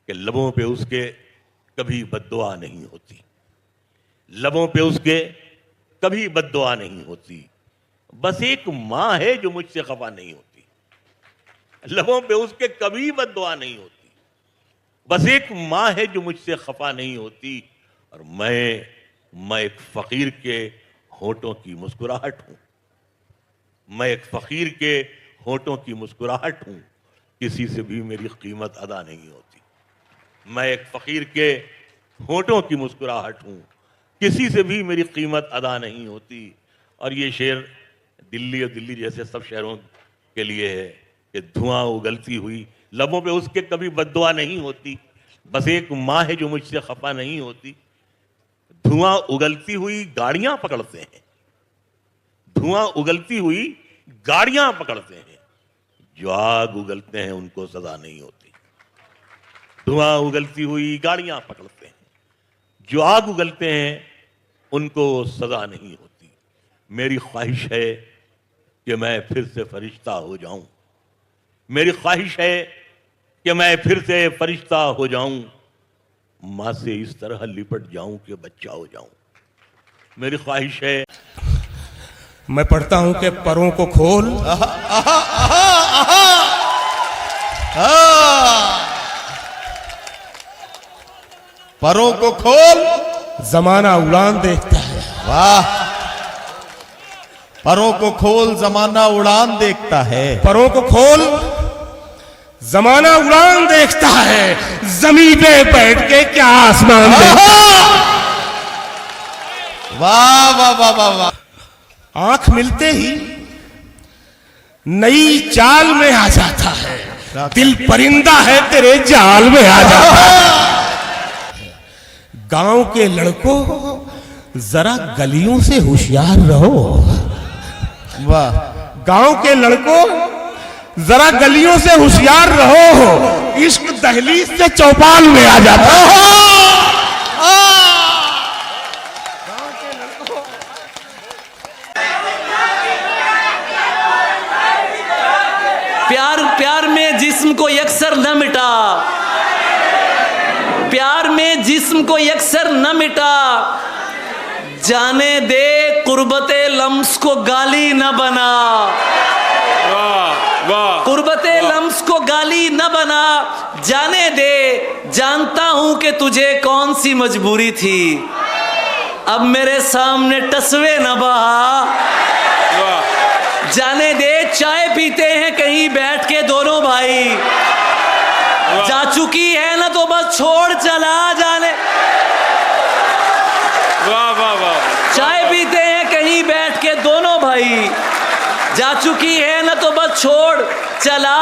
कि लबों पे उसके कभी बद्दुआ नहीं होती, लबों पे उसके कभी बद्दुआ नहीं होती। बस एक मां है जो मुझसे खफा नहीं होती, लबों पे उसके कभी बद्दुआ नहीं होती। बस एक मां है जो मुझसे खफा नहीं होती। और मैं एक फकीर के होठों की मुस्कुराहट हूं, मैं एक फकीर के होठों की मुस्कुराहट हूं, किसी से भी मेरी कीमत अदा नहीं होती। मैं एक फकीर के होठों की मुस्कुराहट हूं, किसी से भी मेरी कीमत अदा नहीं होती। और ये शेर दिल्ली और दिल्ली जैसे सब शहरों के लिए है कि धुआं उगलती हुई लबों पे उसके कभी बद्दुआ नहीं होती। बस एक मां है जो मुझसे खफा नहीं होती। धुआं उगलती हुई गाड़ियां पकड़ते हैं, धुआं उगलती हुई गाड़ियां पकड़ते हैं, जो आग उगलते हैं उनको सजा नहीं होती। धुआं उगलती हुई गाड़ियां पकड़ते हैं, जो आग उगलते हैं उनको सजा नहीं होती। मेरी ख्वाहिश है कि मैं फिर से फरिश्ता हो जाऊं, मेरी ख्वाहिश है कि मैं फिर से फरिश्ता हो जाऊं, मां से इस तरह लिपट जाऊं कि बच्चा हो जाऊं। मेरी ख्वाहिश है। मैं पढ़ता हूं कि परों को खोल, परों को खोल, जमाना उड़ान देखता है। वाह, परों को खोल, जमाना उड़ान देखता है। परों को खोल, जमाना उड़ान देखता है, जमीन पे बैठ के क्या आसमान देखता है। वाह वाह वाह वाह वाह। आंख मिलते ही नई चाल में आ जाता है, दिल परिंदा है तेरे जाल में आ जाता है। गांव के लड़कों जरा गलियों से होशियार रहो। वाह, गांव के लड़कों जरा गलियों से होशियार रहो, इश्क दहलीज से चौपाल में आ जाता है। प्यार प्यार में जिस्म को यकसर न मिटा, प्यार में जिस्म को यकसर न मिटा, जाने दे कुर्बते लम्स को गाली न बना। कुर्बते लम्स को गाली न बना, जाने दे, जानता हूं कि तुझे कौन सी मजबूरी थी, अब मेरे सामने टसवे न बहा। जाने दे, चाय पीते हैं कहीं बैठ के दोनों भाई, जा चुकी है ना तो बस छोड़ चला जाने। वाह वाह वाह। चाय पीते हैं कहीं बैठ के दोनों भाई, जा चुकी है ना तो बस छोड़ चला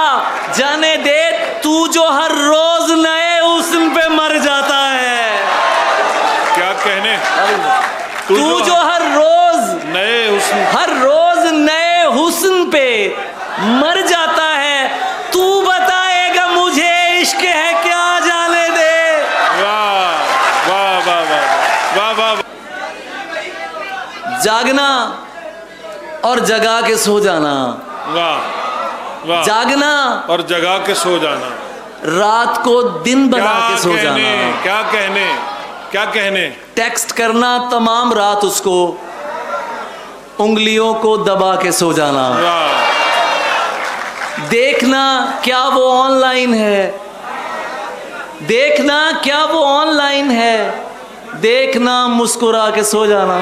जाने दे, तू जो हर रोज नए हुस्न पे मर जाता है। क्या कहने, तू जो हर रोज नए हुस्न, हर रोज नए हुस्न पे मर जाता है, तू बताएगा मुझे इश्क है क्या, जाने दे। वाह वाह वाह वाह वाह वाह। जागना और जगा के सो जाना, वाह वाह। जागना और जगा के सो जाना, रात को दिन बना के सो जाना। क्या कहने, क्या कहने। टेक्स्ट करना तमाम रात उसको, उंगलियों को दबा के सो जाना। वाह। देखना क्या वो ऑनलाइन है, देखना क्या वो ऑनलाइन है, देखना मुस्कुरा के सो जाना।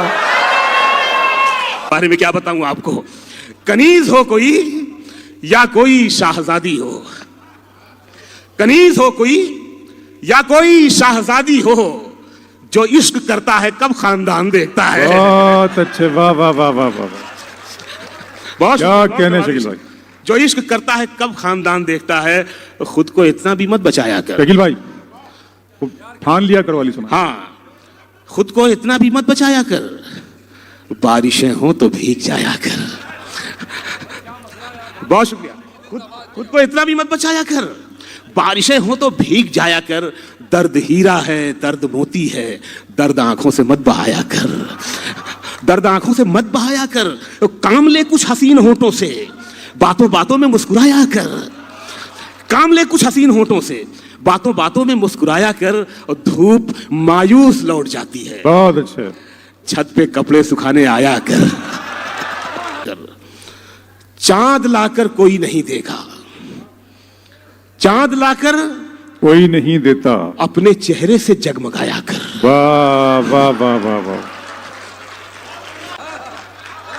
बारे में क्या बताऊं आपको, कनीज हो कोई या कोई शाहजादी हो, कनीज हो कोई या कोई शाहजादी हो, जो इश्क करता है कब खानदान देखता है। बहुत अच्छे, वाह वाह वाह वाह वाह। बहुत क्या कहने शकील भाई। जो इश्क करता है कब खानदान देखता है, खुद को इतना भी मत बचाया कर। शकील भाई ठान लिया कर वाली सुना। हाँ, खुद को इतना भी मत बचाया कर, बारिशें हो तो भीग जाया कर। बहुत शुक्रिया। खुद को इतना भी मत बचाया कर, बारिशें हो तो भीग जाया कर। दर्द हीरा है, दर्द मोती है, दर्द आंखों से मत बहाया कर, दर्द आंखों से मत बहाया कर। तो काम ले कुछ हसीन होठों से, बातों बातों में मुस्कुराया कर। काम ले कुछ हसीन होठों से, बातों बातों में मुस्कुराया कर, और धूप मायूस लौट जाती है। बहुत अच्छे। छत पे कपड़े सुखाने आया कर, चांद लाकर कोई नहीं देगा, चांद लाकर कोई नहीं देता, अपने चेहरे से जगमगाया कर। वाह वाह वाह वाह वाह।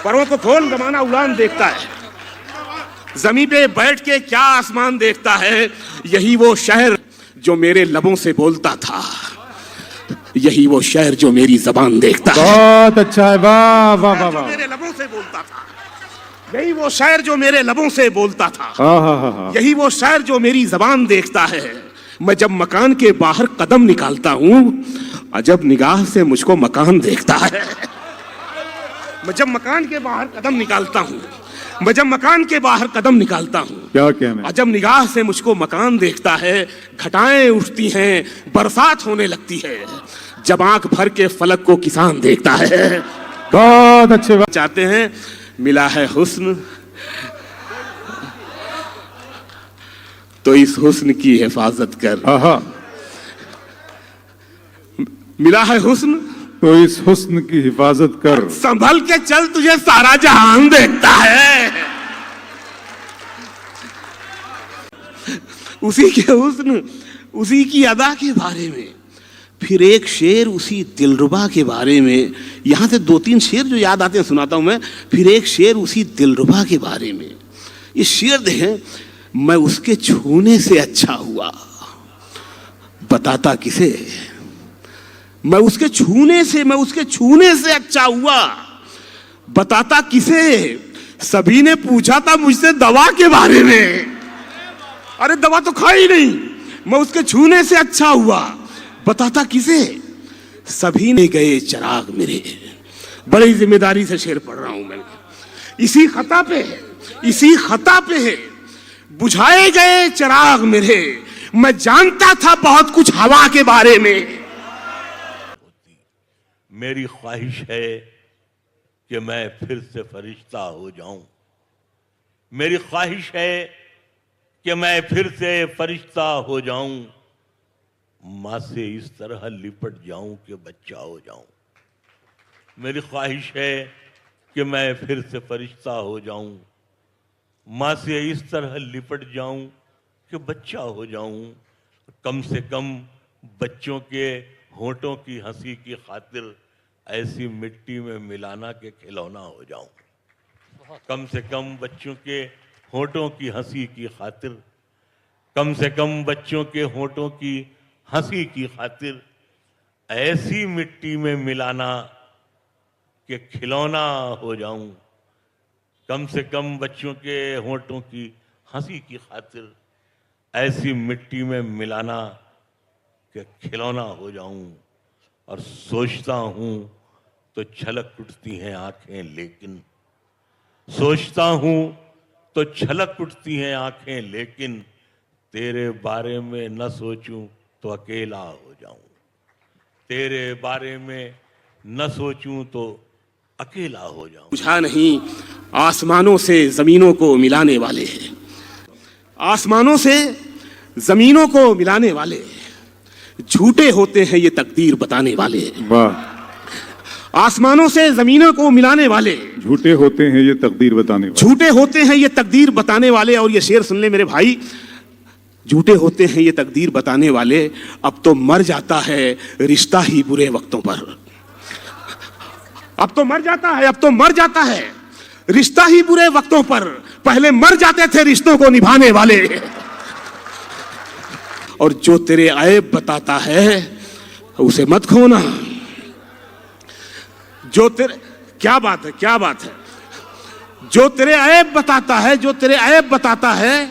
परों को खोल जमाना उड़ान देखता है, जमीन पे बैठ के क्या आसमान देखता है। यही वो शहर जो मेरे लबों से बोलता था, यही वो शहर जो मेरी जबान देखता है। बहुत अच्छा है, वाह वाह वाह वाह। मेरे लबों से बोलता था, यही वो शहर जो मेरे लबों से बोलता था, हाँ हाँ हाँ हाँ। यही वो शहर जो मेरी जबान देखता है। मैं जब मकान के बाहर कदम निकालता हूं, अजब निगाह से मुझको मकान देखता है। मैं जब मकान के बाहर कदम निकालता हूं, मैं जब मकान के बाहर कदम निकालता हूं, क्या कहना है? अजब निगाह से मुझको मकान देखता है। घटाएं उठती हैं, बरसात होने लगती है, जब आंख भर के फलक को किसान देखता है। बहुत अच्छे। चाहते हैं, मिला है हुस्न तो इस हुस्न की हिफाजत कर। हाँ, मिला है हुस्न तो इस हुस्न की हिफाजत कर। संभल के चल, तुझे सारा जहान देखता है। उसी के हुस्न, उसी की अदा के बारे में फिर एक शेर उसी दिलरुबा के बारे में। यहां से दो तीन शेर जो याद आते हैं सुनाता हूं मैं। फिर एक शेर उसी दिलरुबा के बारे में। ये शेर देखें, मैं उसके छूने से अच्छा हुआ, बताता किसे। मैं उसके छूने से अच्छा हुआ, बताता किसे। सभी ने पूछा था मुझसे दवा के बारे में, अरे दवा तो खाई नहीं। मैं उसके छूने से अच्छा हुआ, बताता किसे। सभी ने गए चिराग मेरे। बड़ी जिम्मेदारी से शेर पढ़ रहा हूं मैं। इसी खता पे है बुझाए गए चिराग मेरे। मैं जानता था बहुत कुछ हवा के बारे में। मेरी ख्वाहिश है कि मैं फिर से फरिश्ता हो जाऊं। मेरी ख्वाहिश है कि मैं फिर से फरिश्ता हो जाऊं, मां से इस तरह लिपट जाऊं कि बच्चा हो जाऊं। मेरी ख्वाहिश है कि मैं फिर से फरिश्ता हो जाऊं, मां से इस तरह लिपट जाऊं कि बच्चा हो जाऊं। कम से कम बच्चों के होठों की हंसी की खातिर ऐसी मिट्टी में मिलाना के खिलौना हो जाऊं। कम से कम बच्चों के होठों की हंसी की खातिर, कम से कम बच्चों के होठों की हंसी की खातिर ऐसी मिट्टी में मिलाना के खिलौना हो जाऊं। कम से कम बच्चों के होठों की हंसी की खातिर ऐसी मिट्टी में मिलाना के खिलौना हो जाऊं। और सोचता हूं तो छलक उठती हैं आंखें, लेकिन सोचता हूं तो छलक उठती हैं आंखें, लेकिन तेरे बारे में न सोचूं तो अकेला हो जाऊं। तेरे बारे में न सोचूं तो अकेला हो जाऊं। बुझा नहीं, आसमानों से जमीनों को मिलाने वाले हैं। आसमानों से जमीनों को मिलाने वाले झूठे होते हैं ये तकदीर बताने वाले। वाह। आसमानों से जमीनों को मिलाने वाले झूठे होते हैं ये तकदीर बताने वाले। झूठे होते हैं ये तकदीर बताने वाले। और ये शेर सुन ले मेरे भाई, झूठे होते हैं ये तकदीर बताने वाले। अब तो मर जाता है रिश्ता ही बुरे वक्तों पर। अब तो मर जाता है रिश्ता ही बुरे वक्तों पर। पहले मर जाते थे रिश्तों को निभाने वाले। और जो तेरे ऐब बताता है उसे मत खोना। जो तेरे क्या बात है जो तेरे ऐब बताता है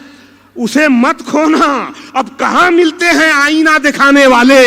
उसे मत खोना। अब कहां मिलते हैं आईना दिखाने वाले।